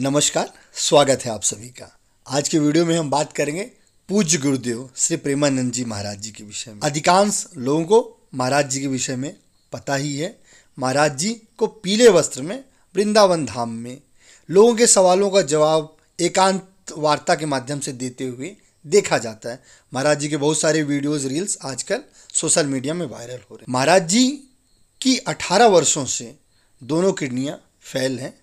नमस्कार, स्वागत है आप सभी का। आज के वीडियो में हम बात करेंगे पूज्य गुरुदेव श्री प्रेमानंद जी महाराज जी के विषय में। अधिकांश लोगों को महाराज जी के विषय में पता ही है। महाराज जी को पीले वस्त्र में वृंदावन धाम में लोगों के सवालों का जवाब एकांत वार्ता के माध्यम से देते हुए देखा जाता है। महाराज जी के बहुत सारे वीडियोज रील्स आजकल सोशल मीडिया में वायरल हो रहे हैं। महाराज जी की 18 वर्षों से दोनों किडनियां फेल हैं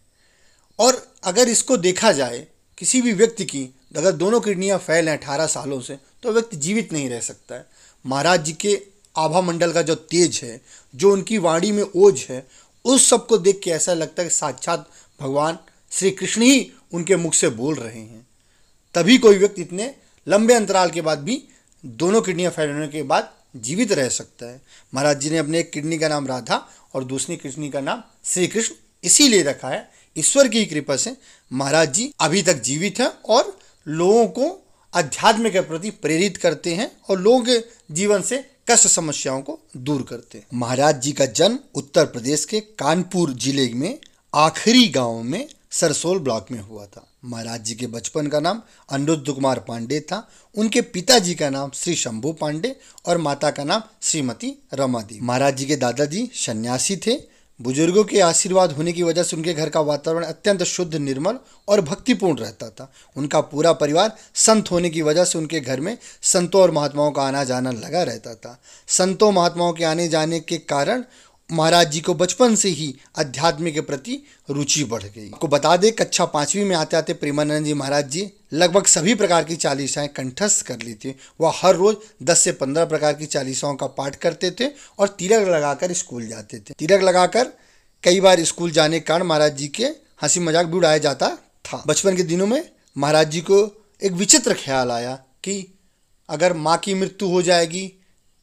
और अगर इसको देखा जाए, किसी भी व्यक्ति की अगर दोनों किडनियां फेल हैं 18 सालों से, तो व्यक्ति जीवित नहीं रह सकता है। महाराज जी के आभा मंडल का जो तेज है, जो उनकी वाणी में ओज है, उस सब को देख के ऐसा लगता है कि साक्षात भगवान श्री कृष्ण ही उनके मुख से बोल रहे हैं। तभी कोई व्यक्ति इतने लंबे अंतराल के बाद भी दोनों किडनियां फेल होने के बाद जीवित रह सकता है। महाराज जी ने अपने एक किडनी का नाम राधा और दूसरी किडनी का नाम श्री कृष्ण इसीलिए रखा है। ईश्वर की कृपा से महाराज जी अभी तक जीवित हैं और लोगों को अध्यात्म के प्रति प्रेरित करते हैं और लोगों के जीवन से कष्ट समस्याओं को दूर करते हैं। महाराज जी का जन्म उत्तर प्रदेश के कानपुर जिले में आखिरी गांव में सरसोल ब्लॉक में हुआ था। महाराज जी के बचपन का नाम अनिरुद्ध कुमार पांडे था। उनके पिताजी का नाम श्री शंभू पांडे और माता का नाम श्रीमती रमा देवी। महाराज जी के दादाजी सन्यासी थे। बुजुर्गों के आशीर्वाद होने की वजह से उनके घर का वातावरण अत्यंत शुद्ध, निर्मल और भक्तिपूर्ण रहता था। उनका पूरा परिवार संत होने की वजह से उनके घर में संतों और महात्माओं का आना जाना लगा रहता था। संतों महात्माओं के आने जाने के कारण महाराज जी को बचपन से ही अध्यात्म के प्रति रुचि बढ़ गई। आपको बता दें, कक्षा 5वीं में आते आते प्रेमानंद जी महाराज जी लगभग सभी प्रकार की चालीसाएं कंठस्थ कर ली थी। वह हर रोज 10 से 15 प्रकार की चालीसाओं का पाठ करते थे और तिलक लगाकर स्कूल जाते थे। तिलक लगाकर कई बार स्कूल जाने के कारण महाराज जी के हंसी मजाक भी उड़ाया जाता था। बचपन के दिनों में महाराज जी को एक विचित्र ख्याल आया कि अगर माँ की मृत्यु हो जाएगी,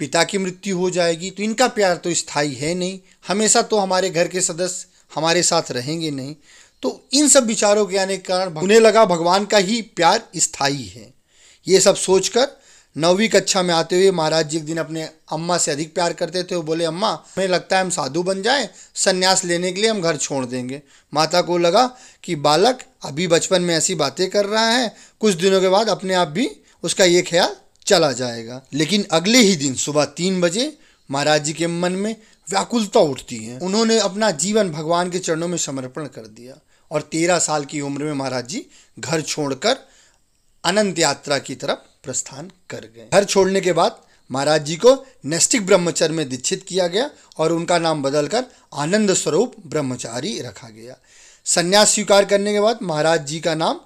पिता की मृत्यु हो जाएगी, तो इनका प्यार तो स्थायी है नहीं, हमेशा तो हमारे घर के सदस्य हमारे साथ रहेंगे नहीं। तो इन सब विचारों के आने के कारण उन्हें लगा भगवान का ही प्यार स्थायी है। ये सब सोचकर 9वीं कक्षा में आते हुए महाराज जी एक दिन अपने अम्मा से अधिक प्यार करते थे। वो बोले, अम्मा हमें लगता है हम साधु बन जाएं, संन्यास लेने के लिए हम घर छोड़ देंगे। माता को लगा कि बालक अभी बचपन में ऐसी बातें कर रहा है, कुछ दिनों के बाद अपने आप भी उसका ये ख्याल चला जाएगा। लेकिन अगले ही दिन सुबह 3 बजे महाराज जी के मन में व्याकुलता उठती है। उन्होंने अपना जीवन भगवान के चरणों में समर्पण कर दिया और 13 साल की उम्र में महाराज जी घर छोड़कर अनंत यात्रा की तरफ प्रस्थान कर गए। घर छोड़ने के बाद महाराज जी को नैष्ठिक ब्रह्मचर्य में दीक्षित किया गया और उनका नाम बदलकर आनंद स्वरूप ब्रह्मचारी रखा गया। संन्यास स्वीकार करने के बाद महाराज जी का नाम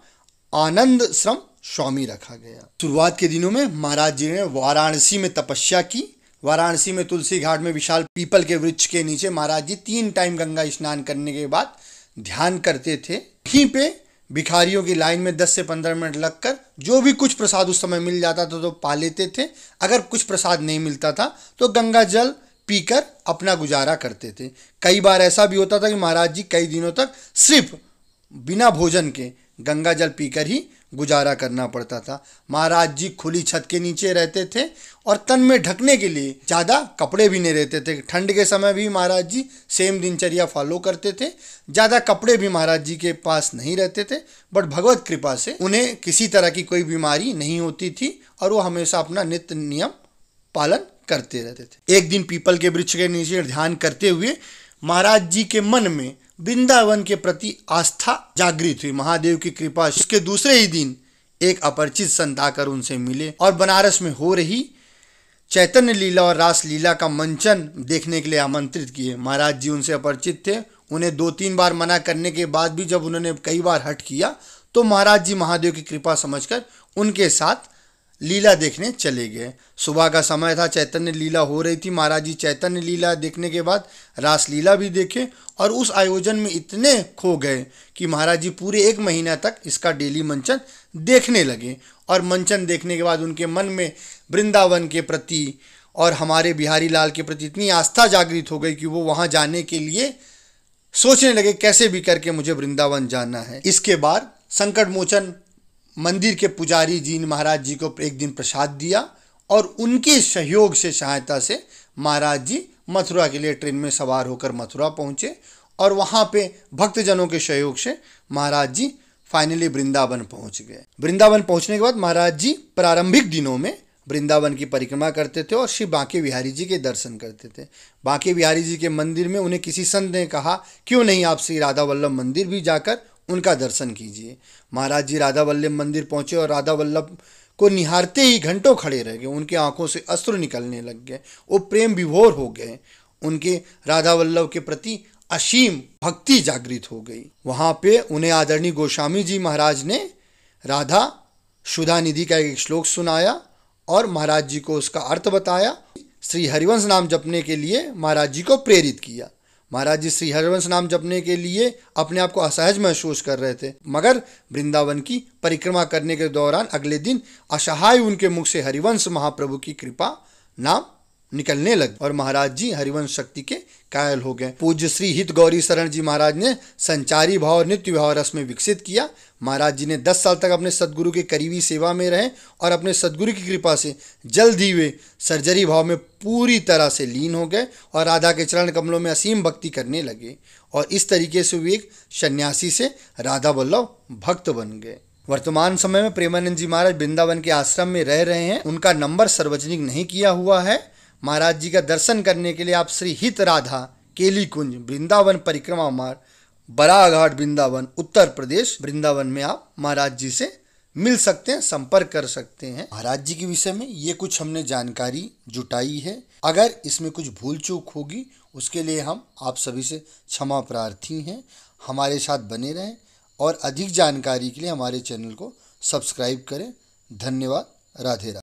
आनंद श्रम स्वामी रखा गया। शुरुआत के दिनों में महाराज जी ने वाराणसी में तपस्या की। वाराणसी में तुलसी घाट में विशाल पीपल के वृक्ष के नीचे महाराज जी 3 टाइम गंगा स्नान करने के बाद ध्यान करते थे। यहीं पे भिखारियों की लाइन में 10 से 15 मिनट लगकर जो भी कुछ प्रसाद उस समय मिल जाता था तो पा लेते थे। अगर कुछ प्रसाद नहीं मिलता था तो गंगा जल पीकर अपना गुजारा करते थे। कई बार ऐसा भी होता था कि महाराज जी कई दिनों तक सिर्फ बिना भोजन के गंगा जल पीकर ही गुजारा करना पड़ता था। महाराज जी खुली छत के नीचे रहते थे और तन में ढकने के लिए ज़्यादा कपड़े भी नहीं रहते थे। ठंड के समय भी महाराज जी सेम दिनचर्या फॉलो करते थे। ज़्यादा कपड़े भी महाराज जी के पास नहीं रहते थे, बट भगवत कृपा से उन्हें किसी तरह की कोई बीमारी नहीं होती थी और वो हमेशा अपना नित्य नियम पालन करते रहते थे। एक दिन पीपल के वृक्ष के नीचे ध्यान करते हुए महाराज जी के मन में वृंदावन के प्रति आस्था जागृत हुई। महादेव की कृपा उसके दूसरे ही दिन एक अपरिचित संत आकर उनसे मिले और बनारस में हो रही चैतन्य लीला और रास लीला का मंचन देखने के लिए आमंत्रित किए। महाराज जी उनसे अपरिचित थे। उन्हें 2-3 बार मना करने के बाद भी जब उन्होंने कई बार हट किया तो महाराज जी महादेव की कृपा समझकर उनके साथ लीला देखने चले गए। सुबह का समय था, चैतन्य लीला हो रही थी। महाराज जी चैतन्य लीला देखने के बाद रास लीला भी देखे और उस आयोजन में इतने खो गए कि महाराज जी पूरे 1 महीना तक इसका डेली मंचन देखने लगे। और मंचन देखने के बाद उनके मन में वृंदावन के प्रति और हमारे बिहारी लाल के प्रति इतनी आस्था जागृत हो गई कि वो वहाँ जाने के लिए सोचने लगे कैसे भी करके मुझे वृंदावन जाना है। इसके बाद संकट मोचन मंदिर के पुजारी जी ने महाराज जी को एक दिन प्रसाद दिया और उनके सहयोग से, सहायता से महाराज जी मथुरा के लिए ट्रेन में सवार होकर मथुरा पहुँचे और वहाँ पे भक्तजनों के सहयोग से महाराज जी फाइनली वृंदावन पहुंच गए। वृंदावन पहुंचने के बाद महाराज जी प्रारंभिक दिनों में वृंदावन की परिक्रमा करते थे और श्री बांके बिहारी जी के दर्शन करते थे। बांके बिहारी जी के मंदिर में उन्हें किसी संत ने कहा, क्यों नहीं आप श्री राधा वल्लभ मंदिर भी जाकर उनका दर्शन कीजिए। महाराज जी राधा वल्लभ मंदिर पहुंचे और राधा वल्लभ को निहारते ही घंटों खड़े रह गए। उनकी आंखों से अश्रु निकलने लग गए, वो प्रेम विभोर हो गए। उनके राधा वल्लभ के प्रति असीम भक्ति जागृत हो गई। वहां पे उन्हें आदरणीय गोस्वामी जी महाराज ने राधा सुधा निधि का एक श्लोक सुनाया और महाराज जी को उसका अर्थ बताया। श्री हरिवंश नाम जपने के लिए महाराज जी को प्रेरित किया। महाराज जी श्री हरिवंश नाम जपने के लिए अपने आप को असहज महसूस कर रहे थे, मगर वृंदावन की परिक्रमा करने के दौरान अगले दिन असहाय उनके मुख से हरिवंश महाप्रभु की कृपा नाम निकलने लगे और महाराज जी हरिवंश शक्ति के कायल हो गए। पूज्य श्री हित गौरी शरण जी महाराज ने संचारी भाव और नित्य भाव रस में विकसित किया। महाराज जी ने 10 साल तक अपने सदगुरु के करीबी सेवा में रहे और अपने सदगुरु की कृपा से जल्द ही वे सर्जरी भाव में पूरी तरह से लीन हो गए और राधा के चरण कमलों में असीम भक्ति करने लगे और इस तरीके से वे एक सन्यासी से राधा वल्लभ भक्त बन गए। वर्तमान समय में प्रेमानंद जी महाराज वृंदावन के आश्रम में रह रहे हैं। उनका नंबर सार्वजनिक नहीं किया हुआ है। महाराज जी का दर्शन करने के लिए आप श्री हित राधा केली कुंज वृंदावन परिक्रमा मार्ग बराघाट वृंदावन उत्तर प्रदेश वृंदावन में आप महाराज जी से मिल सकते हैं, संपर्क कर सकते हैं। महाराज जी के विषय में ये कुछ हमने जानकारी जुटाई है। अगर इसमें कुछ भूल चूक होगी उसके लिए हम आप सभी से क्षमा प्रार्थी हैं। हमारे साथ बने रहें और अधिक जानकारी के लिए हमारे चैनल को सब्सक्राइब करें। धन्यवाद। राधे राधे।